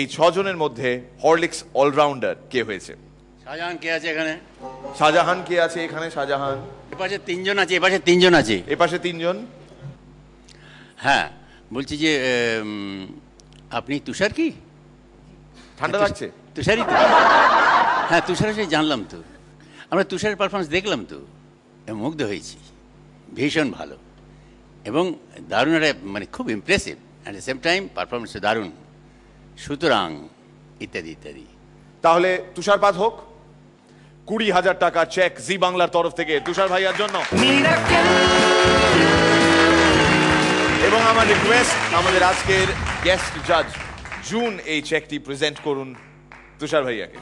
এই ছজনের মধ্যে Horlicks allrounder কে হয়েছে? শাহজাহান কে আছে এখানে? শাহজাহান কে আছে এখানে? শাহজাহান এপাশে তিনজন আছে, এপাশে তিনজন আছে। এপাশে তিনজন। হ্যাঁ, বলছি যে আপনি তুষার কি? ঠান্ডা লাগছে? তুষারই তো? হ্যাঁ, তুষারের সাথে জানলাম তো, আমরা তুষারের পারফরমেন্স দেখলাম তো, মুগ্ধ হয়েছি, ভীষণ ভালো এবং দারুণ একটা মানে খুব impressive, at the same time performance দারুণ, সুতরাং ইত্যাদি ইত্যাদি। তাহলে তুষারপাত হোক, 20,000 টাকার চেক জি বাংলার তরফ থেকে তুষার ভাইয়ার জন্য। এবং আমার রিকোয়েস্ট, আমাদের আজকের গেস্ট জাজ জুন এই চেকটি প্রেজেন্ট করুন তুষার ভাইয়াকে।